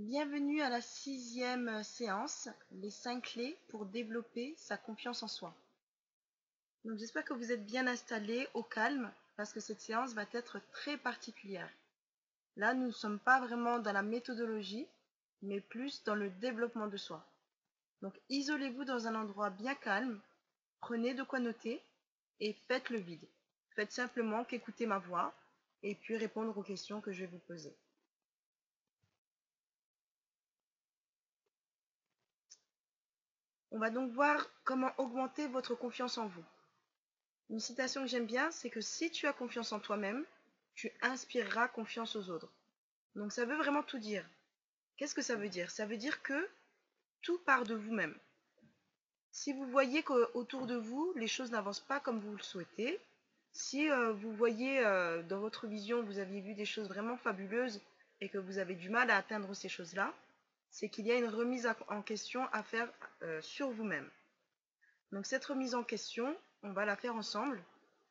Bienvenue à la 6e séance, les 5 clés pour développer sa confiance en soi. Donc j'espère que vous êtes bien installés au calme parce que cette séance va être très particulière. Là, nous ne sommes pas vraiment dans la méthodologie, mais plus dans le développement de soi. Donc isolez-vous dans un endroit bien calme, prenez de quoi noter et faites le vide. Faites simplement qu'écouter ma voix et puis répondre aux questions que je vais vous poser. On va donc voir comment augmenter votre confiance en vous. Une citation que j'aime bien, c'est que si tu as confiance en toi-même, tu inspireras confiance aux autres. Donc ça veut vraiment tout dire. Qu'est-ce que ça veut dire? Ça veut dire que tout part de vous-même. Si vous voyez qu'autour de vous, les choses n'avancent pas comme vous le souhaitez, si vous voyez dans votre vision, vous aviez vu des choses vraiment fabuleuses et que vous avez du mal à atteindre ces choses-là, c'est qu'il y a une remise en question à faire sur vous-même. Donc cette remise en question, on va la faire ensemble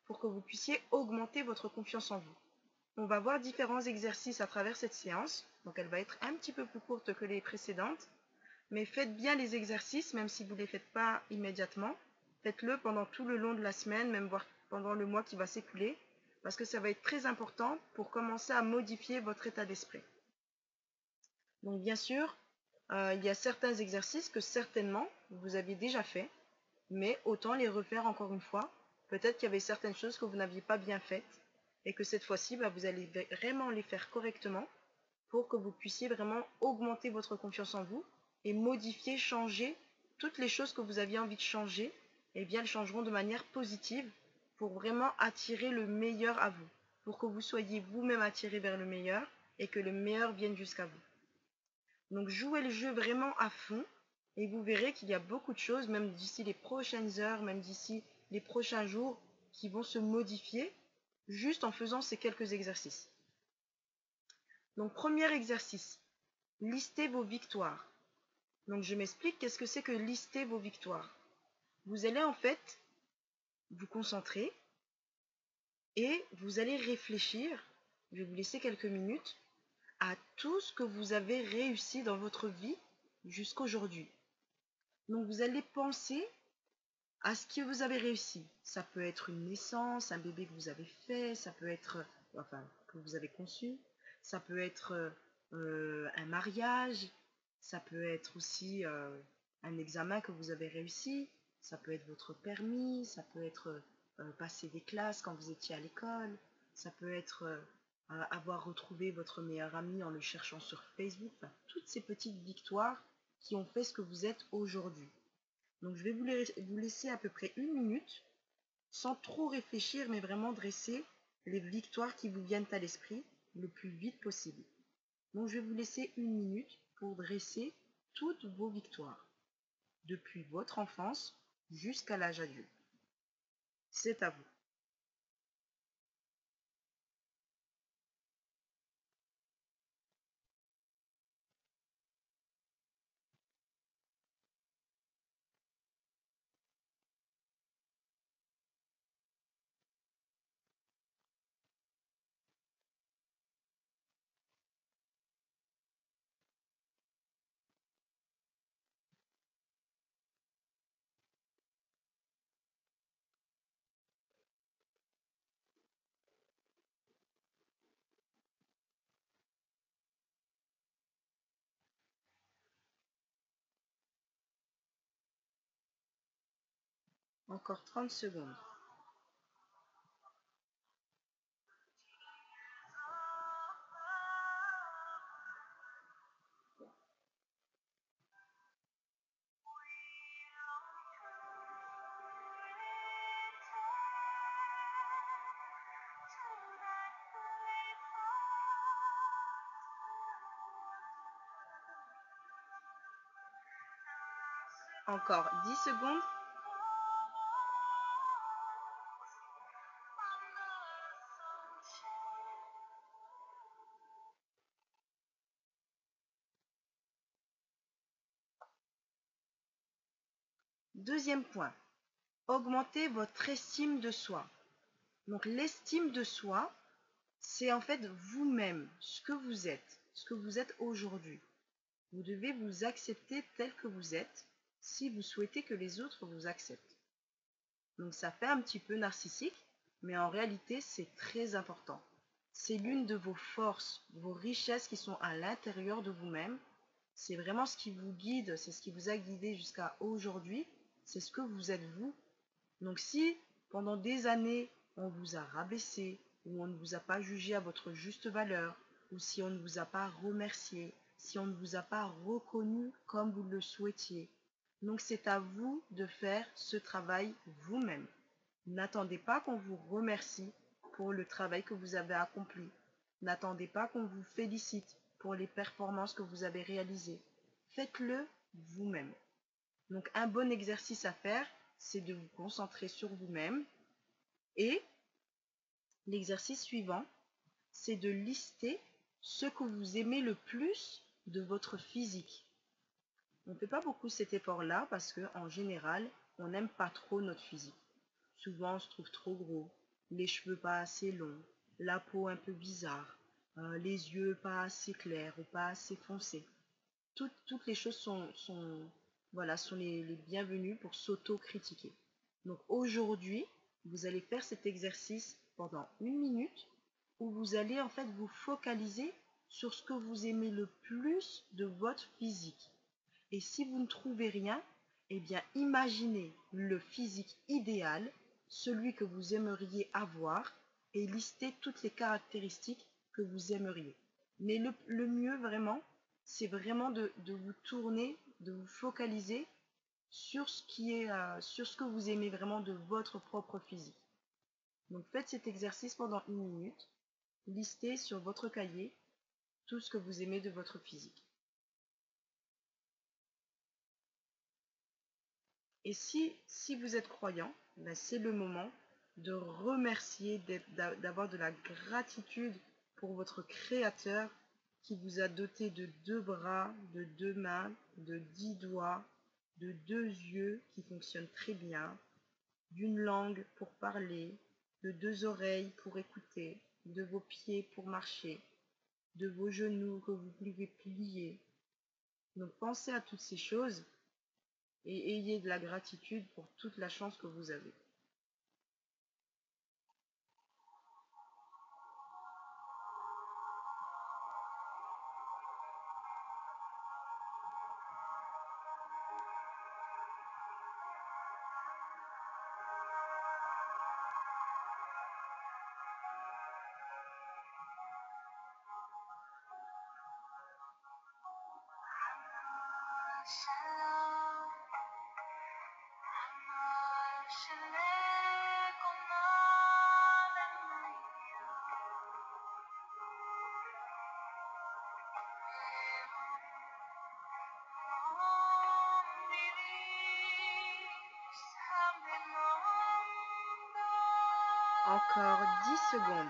pour que vous puissiez augmenter votre confiance en vous. On va voir différents exercices à travers cette séance, donc elle va être un petit peu plus courte que les précédentes, mais faites bien les exercices, même si vous ne les faites pas immédiatement. Faites-le pendant tout le long de la semaine, même voire pendant le mois qui va s'écouler, parce que ça va être très important pour commencer à modifier votre état d'esprit. Donc bien sûr, il y a certains exercices que certainement vous aviez déjà fait, mais autant les refaire encore une fois. Peut-être qu'il y avait certaines choses que vous n'aviez pas bien faites et que cette fois-ci, vous allez vraiment les faire correctement pour que vous puissiez vraiment augmenter votre confiance en vous et modifier, changer toutes les choses que vous aviez envie de changer, et bien elles changeront de manière positive pour vraiment attirer le meilleur à vous, pour que vous soyez vous-même attiré vers le meilleur et que le meilleur vienne jusqu'à vous. Donc jouez le jeu vraiment à fond et vous verrez qu'il y a beaucoup de choses, même d'ici les prochaines heures, même d'ici les prochains jours, qui vont se modifier juste en faisant ces quelques exercices. Donc premier exercice, listez vos victoires. Donc je m'explique, qu'est-ce que c'est que lister vos victoires? Vous allez en fait vous concentrer et vous allez réfléchir, je vais vous laisser quelques minutes, à tout ce que vous avez réussi dans votre vie jusqu'aujourd'hui. Donc vous allez penser à ce que vous avez réussi. Ça peut être une naissance, un bébé que vous avez fait, ça peut être, que vous avez conçu, ça peut être un mariage, ça peut être aussi un examen que vous avez réussi, ça peut être votre permis, ça peut être passer des classes quand vous étiez à l'école, ça peut être avoir retrouvé votre meilleur ami en le cherchant sur Facebook, toutes ces petites victoires qui ont fait ce que vous êtes aujourd'hui. Donc je vais vous laisser à peu près 1 minute, sans trop réfléchir, mais vraiment dresser les victoires qui vous viennent à l'esprit le plus vite possible. Donc je vais vous laisser 1 minute pour dresser toutes vos victoires, depuis votre enfance jusqu'à l'âge adulte. C'est à vous. Encore 30 secondes. Encore 10 secondes. Deuxième point, augmentez votre estime de soi. Donc l'estime de soi, c'est en fait vous-même, ce que vous êtes aujourd'hui. Vous devez vous accepter tel que vous êtes si vous souhaitez que les autres vous acceptent. Donc ça fait un petit peu narcissique, mais en réalité c'est très important. C'est l'une de vos forces, vos richesses qui sont à l'intérieur de vous-même. C'est vraiment ce qui vous guide, c'est ce qui vous a guidé jusqu'à aujourd'hui. C'est ce que vous êtes vous. Donc si pendant des années on vous a rabaissé, ou on ne vous a pas jugé à votre juste valeur, ou si on ne vous a pas remercié, si on ne vous a pas reconnu comme vous le souhaitiez, donc c'est à vous de faire ce travail vous-même. N'attendez pas qu'on vous remercie pour le travail que vous avez accompli. N'attendez pas qu'on vous félicite pour les performances que vous avez réalisées. Faites-le vous-même. Donc un bon exercice à faire, c'est de vous concentrer sur vous-même. Et l'exercice suivant, c'est de lister ce que vous aimez le plus de votre physique. On ne fait pas beaucoup cet effort-là parce qu'en général, on n'aime pas trop notre physique. Souvent, on se trouve trop gros, les cheveux pas assez longs, la peau un peu bizarre, les yeux pas assez clairs ou pas assez foncés. Toutes les choses sont les bienvenues pour s'auto-critiquer. Donc aujourd'hui, vous allez faire cet exercice pendant 1 minute où vous allez en fait vous focaliser sur ce que vous aimez le plus de votre physique. Et si vous ne trouvez rien, eh bien imaginez le physique idéal, celui que vous aimeriez avoir, et listez toutes les caractéristiques que vous aimeriez. Mais le mieux vraiment, c'est vraiment de vous tourner, de vous focaliser sur sur ce que vous aimez vraiment de votre propre physique. Donc faites cet exercice pendant 1 minute, listez sur votre cahier tout ce que vous aimez de votre physique. Et si vous êtes croyant, ben c'est le moment de remercier, d'avoir de la gratitude pour votre Créateur qui vous a doté de 2 bras, de 2 mains, de 10 doigts, de 2 yeux qui fonctionnent très bien, d'une langue pour parler, de 2 oreilles pour écouter, de vos pieds pour marcher, de vos genoux que vous pouvez plier. Donc pensez à toutes ces choses et ayez de la gratitude pour toute la chance que vous avez. Encore 10 secondes.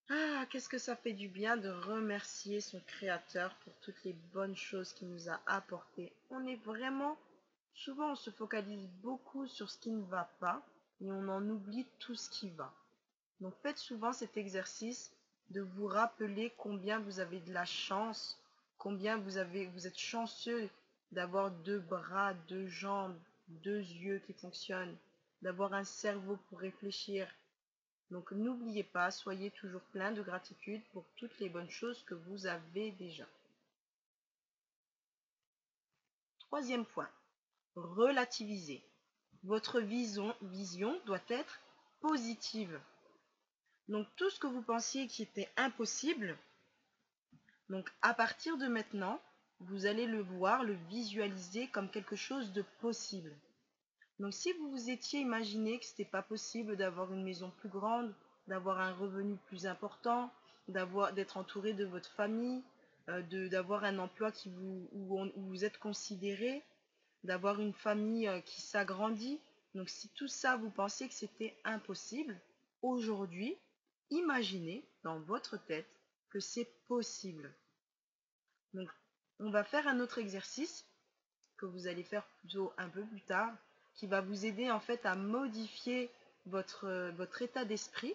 Ah, qu'est-ce que ça fait du bien de remercier son Créateur pour toutes les bonnes choses qu'il nous a apportées. Souvent on se focalise beaucoup sur ce qui ne va pas et on en oublie tout ce qui va. Donc faites souvent cet exercice de vous rappeler combien vous avez de la chance, combien vous êtes chanceux d'avoir 2 bras, 2 jambes, 2 yeux qui fonctionnent, d'avoir un cerveau pour réfléchir. Donc n'oubliez pas, soyez toujours plein de gratitude pour toutes les bonnes choses que vous avez déjà. Troisième point, relativiser. Votre vision doit être positive. Donc tout ce que vous pensiez qui était impossible, donc à partir de maintenant, vous allez le voir, le visualiser comme quelque chose de possible. Donc si vous vous étiez imaginé que ce n'était pas possible d'avoir une maison plus grande, d'avoir un revenu plus important, d'être entouré de votre famille, d'avoir un emploi où vous êtes considéré, d'avoir une famille qui s'agrandit. Donc si tout ça vous pensez que c'était impossible, aujourd'hui, imaginez dans votre tête que c'est possible. Donc, on va faire un autre exercice que vous allez faire plutôt un peu plus tard, qui va vous aider en fait à modifier votre état d'esprit,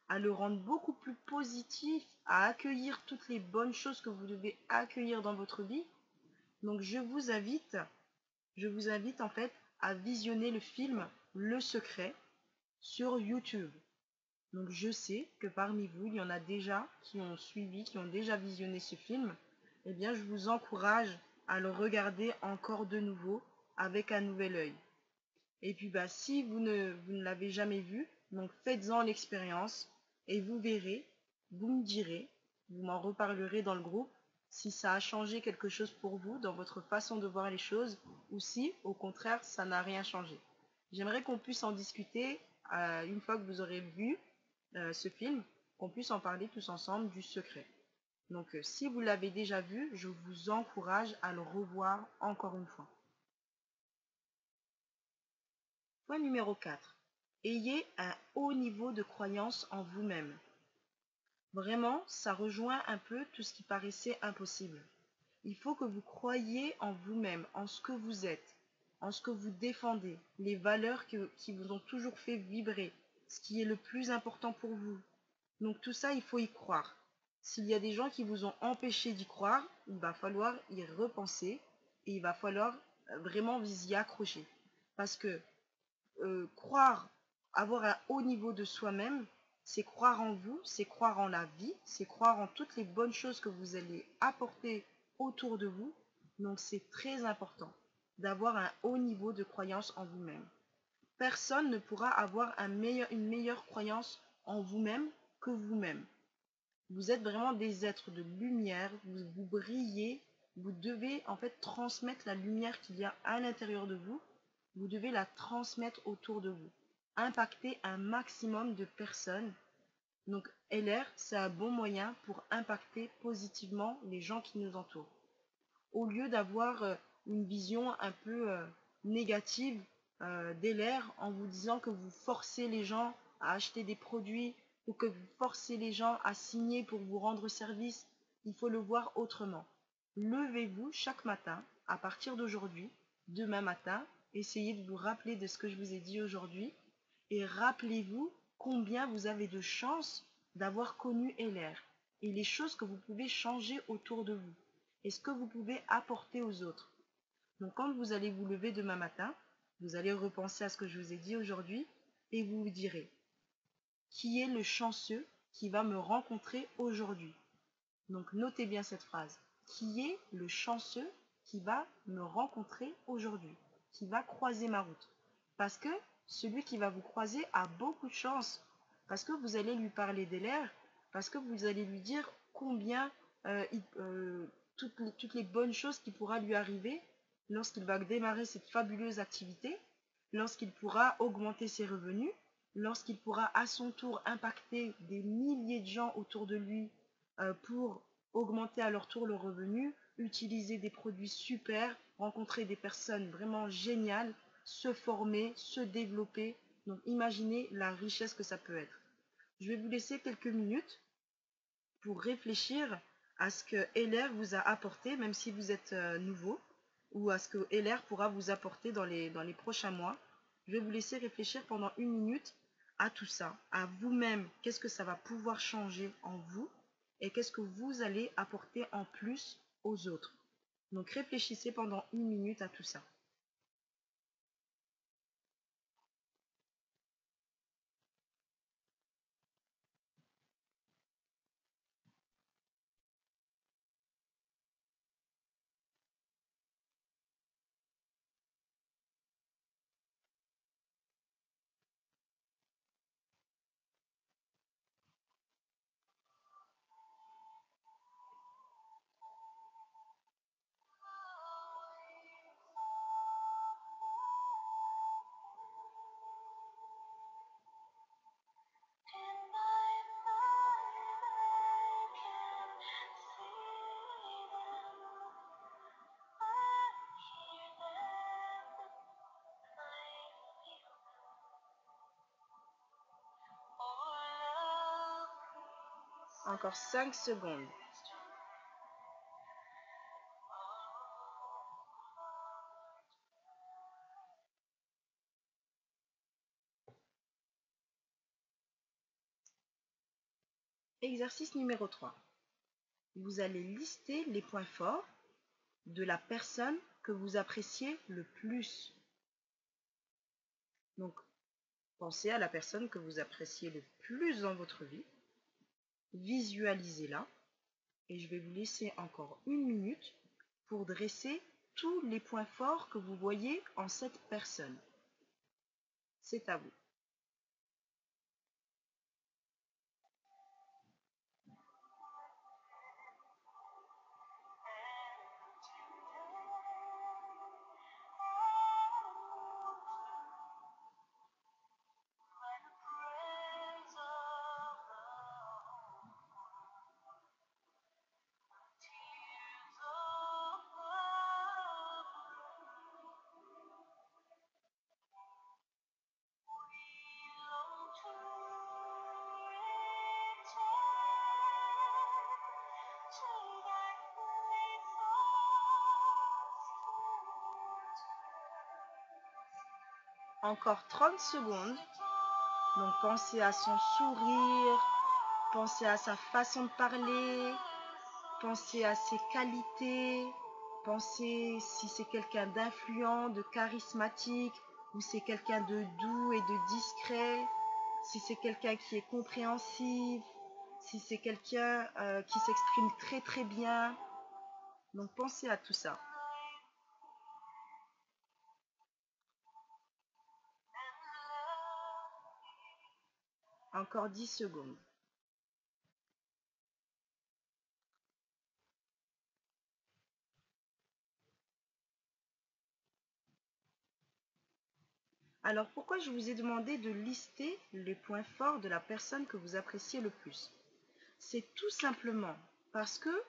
à le rendre beaucoup plus positif, à accueillir toutes les bonnes choses que vous devez accueillir dans votre vie. Donc je vous invite en fait à visionner le film Le Secret sur YouTube. Donc je sais que parmi vous, il y en a déjà qui ont suivi, qui ont déjà visionné ce film. Eh bien, je vous encourage à le regarder encore de nouveau avec un nouvel œil. Et puis bah, si vous ne l'avez jamais vu, donc faites-en l'expérience et vous verrez, vous me direz, vous m'en reparlerez dans le groupe, si ça a changé quelque chose pour vous dans votre façon de voir les choses ou si, au contraire, ça n'a rien changé. J'aimerais qu'on puisse en discuter une fois que vous aurez vu ce film, qu'on puisse en parler tous ensemble du secret. Donc si vous l'avez déjà vu, je vous encourage à le revoir encore une fois. Point numéro 4. Ayez un haut niveau de croyance en vous-même. Vraiment, ça rejoint un peu tout ce qui paraissait impossible. Il faut que vous croyiez en vous-même, en ce que vous êtes, en ce que vous défendez, les valeurs qui vous ont toujours fait vibrer, ce qui est le plus important pour vous. Donc tout ça, il faut y croire. S'il y a des gens qui vous ont empêché d'y croire, il va falloir y repenser et il va falloir vraiment vous y accrocher. Parce que croire, avoir un haut niveau de soi-même, c'est croire en vous, c'est croire en la vie, c'est croire en toutes les bonnes choses que vous allez apporter autour de vous. Donc c'est très important d'avoir un haut niveau de croyance en vous-même. Personne ne pourra avoir une meilleure croyance en vous-même que vous-même. Vous êtes vraiment des êtres de lumière, vous brillez, vous devez en fait transmettre la lumière qu'il y a à l'intérieur de vous, vous devez la transmettre autour de vous, impacter un maximum de personnes. Donc LR, c'est un bon moyen pour impacter positivement les gens qui nous entourent. Au lieu d'avoir une vision un peu négative d'LR en vous disant que vous forcez les gens à acheter des produits ou que vous forcez les gens à signer pour vous rendre service, il faut le voir autrement. Levez-vous chaque matin, à partir d'aujourd'hui, demain matin, essayez de vous rappeler de ce que je vous ai dit aujourd'hui et rappelez-vous combien vous avez de chance d'avoir connu LR et les choses que vous pouvez changer autour de vous et ce que vous pouvez apporter aux autres. Donc quand vous allez vous lever demain matin, vous allez repenser à ce que je vous ai dit aujourd'hui et vous vous direz: qui est le chanceux qui va me rencontrer aujourd'hui? Donc notez bien cette phrase. Qui est le chanceux qui va me rencontrer aujourd'hui? Qui va croiser ma route? Parce que celui qui va vous croiser a beaucoup de chance. Parce que vous allez lui parler d'LR, parce que vous allez lui dire combien toutes les bonnes choses qui pourra lui arriver lorsqu'il va démarrer cette fabuleuse activité, lorsqu'il pourra augmenter ses revenus, lorsqu'il pourra à son tour impacter des milliers de gens autour de lui pour augmenter à leur tour le revenu, utiliser des produits super, rencontrer des personnes vraiment géniales, se former, se développer. Donc imaginez la richesse que ça peut être. Je vais vous laisser quelques minutes pour réfléchir à ce que LR vous a apporté, même si vous êtes nouveau, ou à ce que LR pourra vous apporter dans les prochains mois. Je vais vous laisser réfléchir pendant une minute à tout ça, à vous-même, qu'est-ce que ça va pouvoir changer en vous et qu'est-ce que vous allez apporter en plus aux autres. Donc réfléchissez pendant une minute à tout ça. Encore 5 secondes. Exercice numéro 3. Vous allez lister les points forts de la personne que vous appréciez le plus. Donc, pensez à la personne que vous appréciez le plus dans votre vie. Visualisez-la. Et je vais vous laisser encore 1 minute pour dresser tous les points forts que vous voyez en cette personne. C'est à vous. Encore 30 secondes. Donc pensez à son sourire, pensez à sa façon de parler, pensez à ses qualités, pensez si c'est quelqu'un d'influent, de charismatique, ou c'est quelqu'un de doux et de discret, si c'est quelqu'un qui est compréhensif, si c'est quelqu'un qui s'exprime très très bien. Donc pensez à tout ça. Encore 10 secondes. Alors pourquoi je vous ai demandé de lister les points forts de la personne que vous appréciez le plus? C'est tout simplement parce que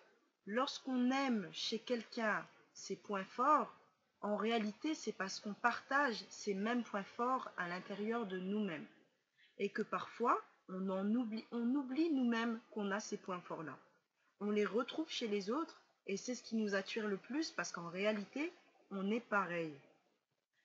lorsqu'on aime chez quelqu'un ses points forts, en réalité c'est parce qu'on partage ces mêmes points forts à l'intérieur de nous-mêmes. Et que parfois on oublie nous-mêmes qu'on a ces points forts-là. On les retrouve chez les autres et c'est ce qui nous attire le plus parce qu'en réalité on est pareil.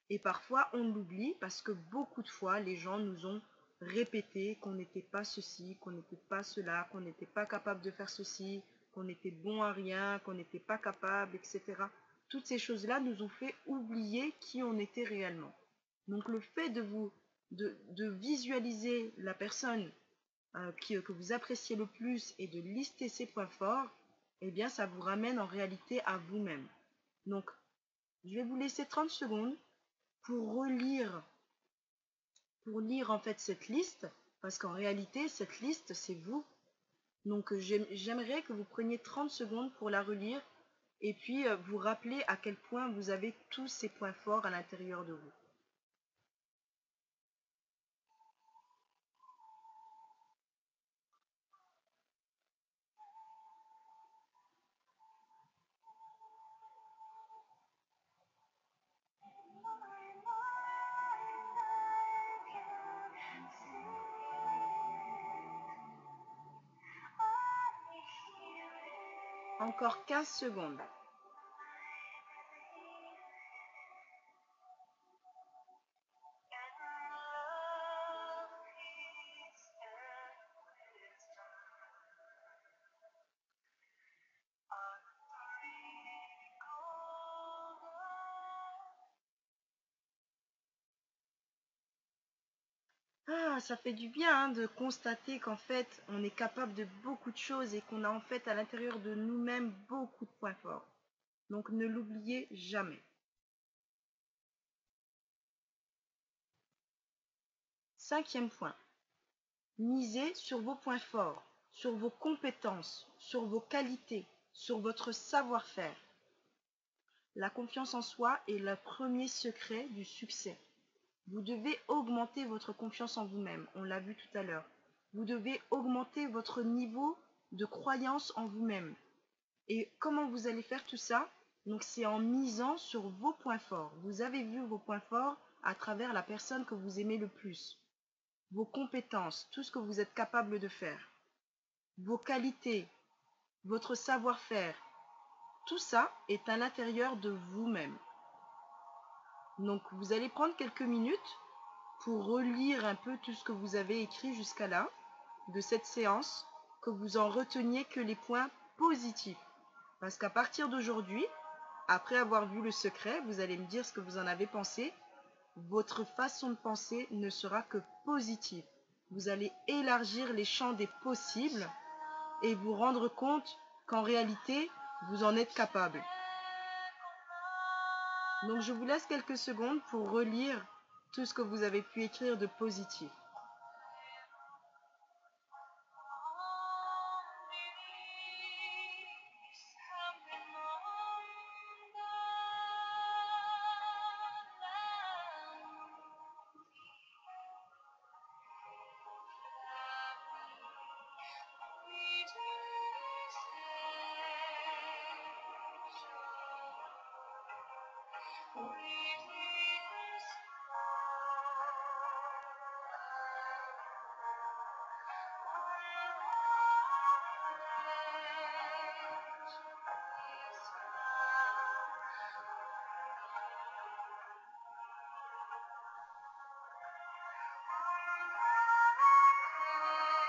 Et parfois, on l'oublie parce que beaucoup de fois, les gens nous ont répété qu'on n'était pas ceci, qu'on n'était pas cela, qu'on n'était pas capable de faire ceci, qu'on était bon à rien, qu'on n'était pas capable, etc. Toutes ces choses-là nous ont fait oublier qui on était réellement. Donc le fait de visualiser la personne que vous appréciez le plus et de lister ses points forts, eh bien ça vous ramène en réalité à vous-même. Donc je vais vous laisser 30 secondes pour lire en fait cette liste, parce qu'en réalité, cette liste, c'est vous. Donc j'aimerais que vous preniez 30 secondes pour la relire et puis vous rappeler à quel point vous avez tous ces points forts à l'intérieur de vous. Encore 15 secondes. Ah, ça fait du bien de constater qu'en fait, on est capable de beaucoup de choses et qu'on a en fait à l'intérieur de nous-mêmes beaucoup de points forts. Donc ne l'oubliez jamais. 5e point. Misez sur vos points forts, sur vos compétences, sur vos qualités, sur votre savoir-faire. La confiance en soi est le premier secret du succès. Vous devez augmenter votre confiance en vous-même, on l'a vu tout à l'heure. Vous devez augmenter votre niveau de croyance en vous-même. Et comment vous allez faire tout ça? Donc c'est en misant sur vos points forts. Vous avez vu vos points forts à travers la personne que vous aimez le plus. Vos compétences, tout ce que vous êtes capable de faire. vos qualités, votre savoir-faire, tout ça est à l'intérieur de vous-même. Donc vous allez prendre quelques minutes pour relire un peu tout ce que vous avez écrit jusqu'à là, de cette séance, que vous en reteniez que les points positifs. Parce qu'à partir d'aujourd'hui, après avoir vu le secret, vous allez me dire ce que vous en avez pensé. Votre façon de penser ne sera que positive. Vous allez élargir les champs des possibles et vous rendre compte qu'en réalité, vous en êtes capable. Donc je vous laisse quelques secondes pour relire tout ce que vous avez pu écrire de positif.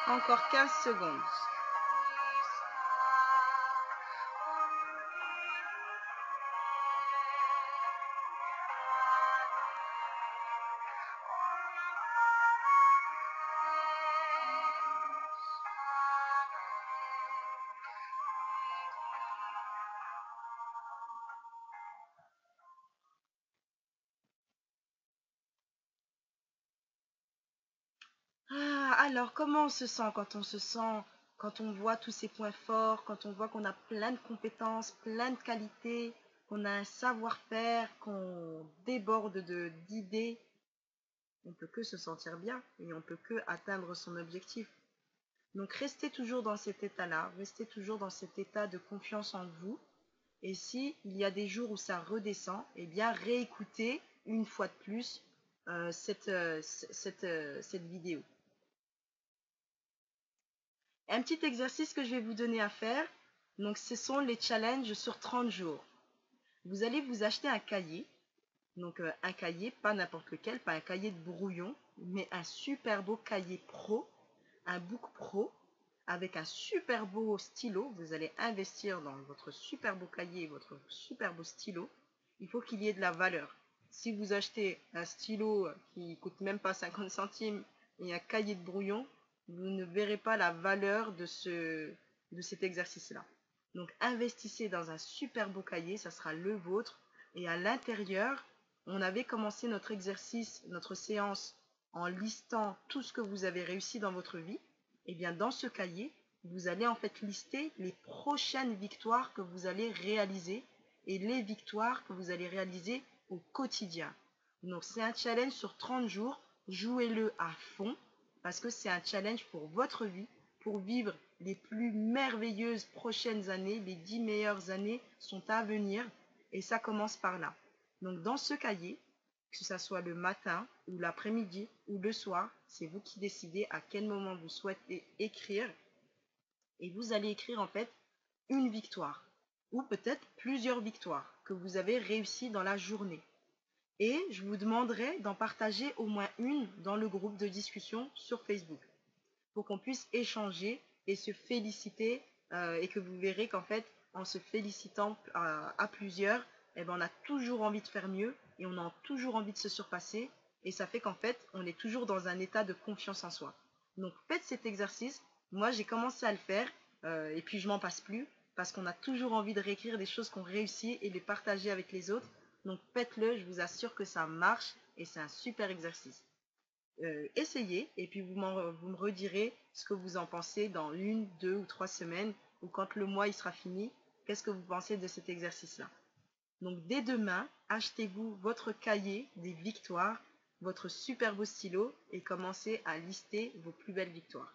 Encore 15 secondes. Alors, comment on se sent quand on voit tous ces points forts, quand on voit qu'on a plein de compétences, plein de qualités, qu'on a un savoir-faire, qu'on déborde d'idées, on peut que se sentir bien et on peut que atteindre son objectif. Donc, restez toujours dans cet état-là, restez toujours dans cet état de confiance en vous. Et si il y a des jours où ça redescend, eh bien, réécoutez une fois de plus cette vidéo. Un petit exercice que je vais vous donner à faire, donc ce sont les challenges sur 30 jours. Vous allez vous acheter un cahier, donc un cahier, pas n'importe lequel, pas un cahier de brouillon, mais un super beau cahier pro, un book pro, avec un super beau stylo. Vous allez investir dans votre super beau cahier, votre super beau stylo. Il faut qu'il y ait de la valeur. Si vous achetez un stylo qui coûte même pas 50 centimes et un cahier de brouillon, vous ne verrez pas la valeur de cet exercice-là. Donc investissez dans un super beau cahier, ça sera le vôtre. Et à l'intérieur, on avait commencé notre exercice, notre séance, en listant tout ce que vous avez réussi dans votre vie. Et bien dans ce cahier, vous allez en fait lister les prochaines victoires que vous allez réaliser et les victoires que vous allez réaliser au quotidien. Donc c'est un challenge sur 30 jours, jouez-le à fond parce que c'est un challenge pour votre vie, pour vivre les plus merveilleuses prochaines années, les 10 meilleures années sont à venir et ça commence par là. Donc dans ce cahier, que ce soit le matin ou l'après-midi ou le soir, c'est vous qui décidez à quel moment vous souhaitez écrire et vous allez écrire en fait une victoire ou peut-être plusieurs victoires que vous avez réussies dans la journée. Et je vous demanderai d'en partager au moins une dans le groupe de discussion sur Facebook pour qu'on puisse échanger et se féliciter et que vous verrez qu'en fait, en se félicitant à plusieurs, eh ben, on a toujours envie de faire mieux et on a toujours envie de se surpasser et ça fait qu'en fait, on est toujours dans un état de confiance en soi. Donc faites cet exercice. Moi, j'ai commencé à le faire et puis je m'en passe plus parce qu'on a toujours envie de réécrire des choses qu'on réussit et les partager avec les autres. Donc faites-le, je vous assure que ça marche et c'est un super exercice. Essayez et puis vous me redirez ce que vous en pensez dans 1, 2 ou 3 semaines ou quand le mois il sera fini, qu'est-ce que vous pensez de cet exercice-là. Donc dès demain, achetez-vous votre cahier des victoires, votre super beau stylo et commencez à lister vos plus belles victoires.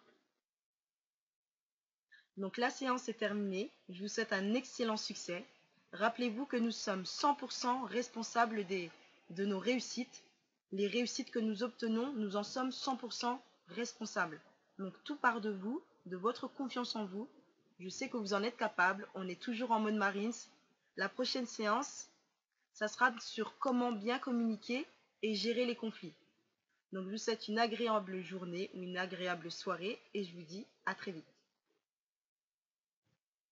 Donc la séance est terminée, je vous souhaite un excellent succès. Rappelez-vous que nous sommes 100% responsables de nos réussites. Les réussites que nous obtenons, nous en sommes 100% responsables. Donc tout part de vous de votre confiance en vous. Je sais que vous en êtes capable. On est toujours en mode Marines. La prochaine séance, ça sera sur comment bien communiquer et gérer les conflits. Donc je vous souhaite une agréable journée ou une agréable soirée et je vous dis à très vite.